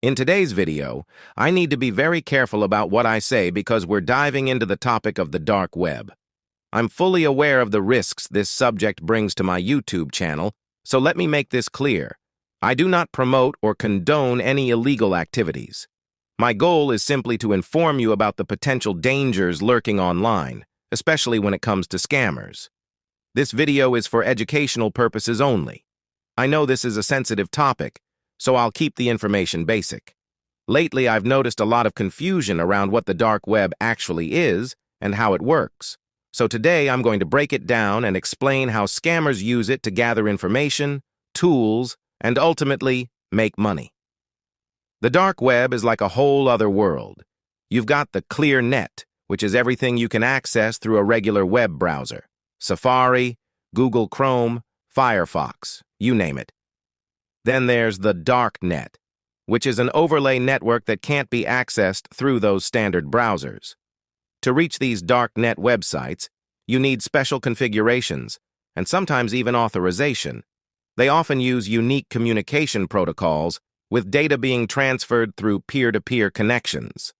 In today's video, I need to be very careful about what I say because we're diving into the topic of the dark web. I'm fully aware of the risks this subject brings to my YouTube channel, so let me make this clear. I do not promote or condone any illegal activities. My goal is simply to inform you about the potential dangers lurking online, especially when it comes to scammers. This video is for educational purposes only. I know this is a sensitive topic, so I'll keep the information basic. Lately, I've noticed a lot of confusion around what the dark web actually is and how it works. So today, I'm going to break it down and explain how scammers use it to gather information, tools, and ultimately make money. The dark web is like a whole other world. You've got the clear net, which is everything you can access through a regular web browser. Safari, Google Chrome, Firefox, you name it. Then there's the dark net, which is an overlay network that can't be accessed through those standard browsers. To reach these dark net websites, you need special configurations and sometimes even authorization. They often use unique communication protocols with data being transferred through peer-to-peer connections.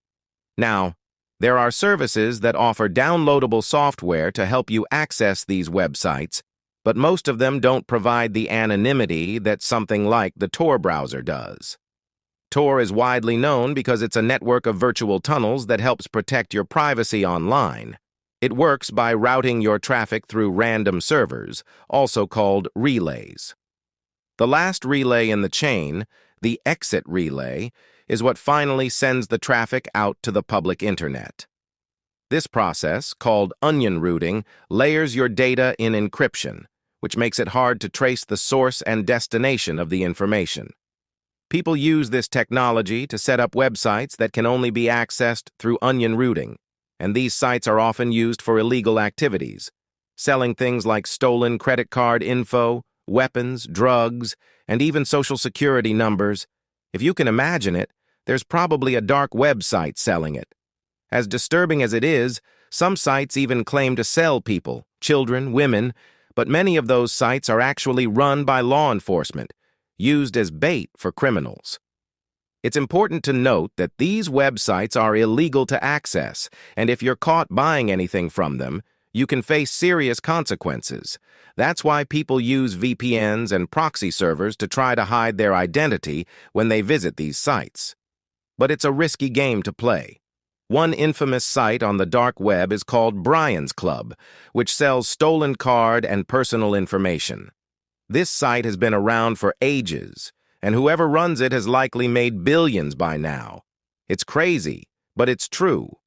Now, there are services that offer downloadable software to help you access these websites, but most of them don't provide the anonymity that something like the Tor browser does. Tor is widely known because it's a network of virtual tunnels that helps protect your privacy online. It works by routing your traffic through random servers, also called relays. The last relay in the chain, the exit relay, is what finally sends the traffic out to the public internet. This process, called onion routing, layers your data in encryption, which makes it hard to trace the source and destination of the information. People use this technology to set up websites that can only be accessed through onion routing, and these sites are often used for illegal activities, selling things like stolen credit card info, weapons, drugs, and even social security numbers. If you can imagine it, there's probably a dark website selling it. As disturbing as it is, some sites even claim to sell people, children, women, but many of those sites are actually run by law enforcement, used as bait for criminals. It's important to note that these websites are illegal to access, and if you're caught buying anything from them, you can face serious consequences. That's why people use VPNs and proxy servers to try to hide their identity when they visit these sites. But it's a risky game to play. One infamous site on the dark web is called Brian's Club, which sells stolen card and personal information. This site has been around for ages, and whoever runs it has likely made billions by now. It's crazy, but it's true.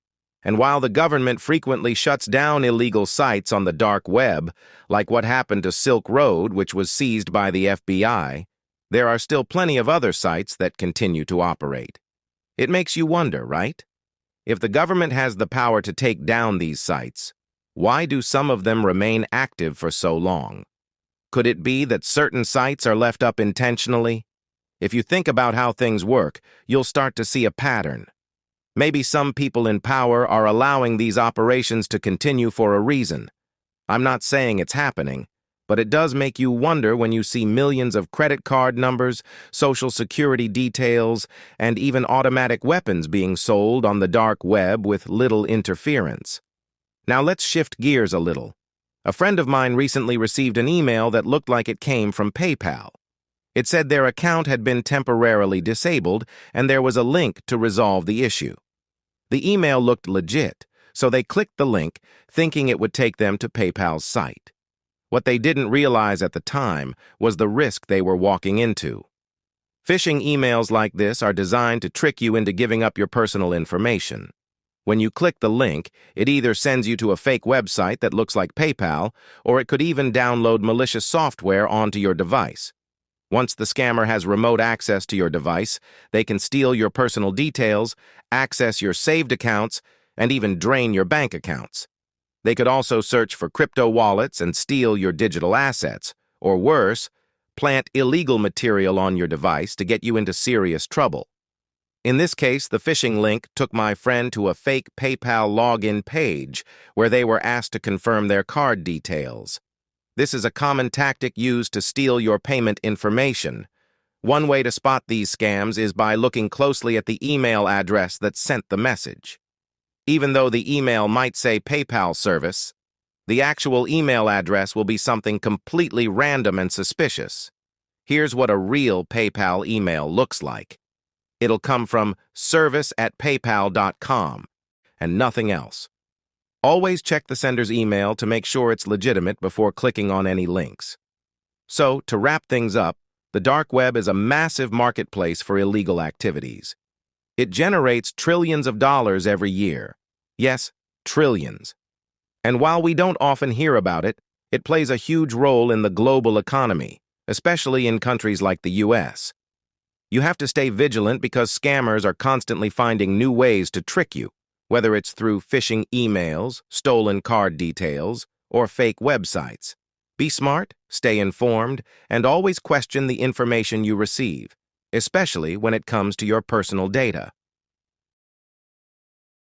And while the government frequently shuts down illegal sites on the dark web, like what happened to Silk Road, which was seized by the FBI, there are still plenty of other sites that continue to operate. It makes you wonder, right? If the government has the power to take down these sites, why do some of them remain active for so long? Could it be that certain sites are left up intentionally? If you think about how things work, you'll start to see a pattern. Maybe some people in power are allowing these operations to continue for a reason. I'm not saying it's happening, but it does make you wonder when you see millions of credit card numbers, social security details, and even automatic weapons being sold on the dark web with little interference. Now let's shift gears a little. A friend of mine recently received an email that looked like it came from PayPal. It said their account had been temporarily disabled and there was a link to resolve the issue. The email looked legit, so they clicked the link, thinking it would take them to PayPal's site. What they didn't realize at the time was the risk they were walking into. Phishing emails like this are designed to trick you into giving up your personal information. When you click the link, it either sends you to a fake website that looks like PayPal, or it could even download malicious software onto your device. Once the scammer has remote access to your device, they can steal your personal details, access your saved accounts, and even drain your bank accounts. They could also search for crypto wallets and steal your digital assets, or worse, plant illegal material on your device to get you into serious trouble. In this case, the phishing link took my friend to a fake PayPal login page where they were asked to confirm their card details. This is a common tactic used to steal your payment information. One way to spot these scams is by looking closely at the email address that sent the message. Even though the email might say PayPal service, the actual email address will be something completely random and suspicious. Here's what a real PayPal email looks like. It'll come from service@paypal.com and nothing else. Always check the sender's email to make sure it's legitimate before clicking on any links. So, to wrap things up, the dark web is a massive marketplace for illegal activities. It generates trillions of dollars every year. Yes, trillions. And while we don't often hear about it, it plays a huge role in the global economy, especially in countries like the US. You have to stay vigilant because scammers are constantly finding new ways to trick you, whether it's through phishing emails, stolen card details, or fake websites. Be smart, stay informed, and always question the information you receive, especially when it comes to your personal data.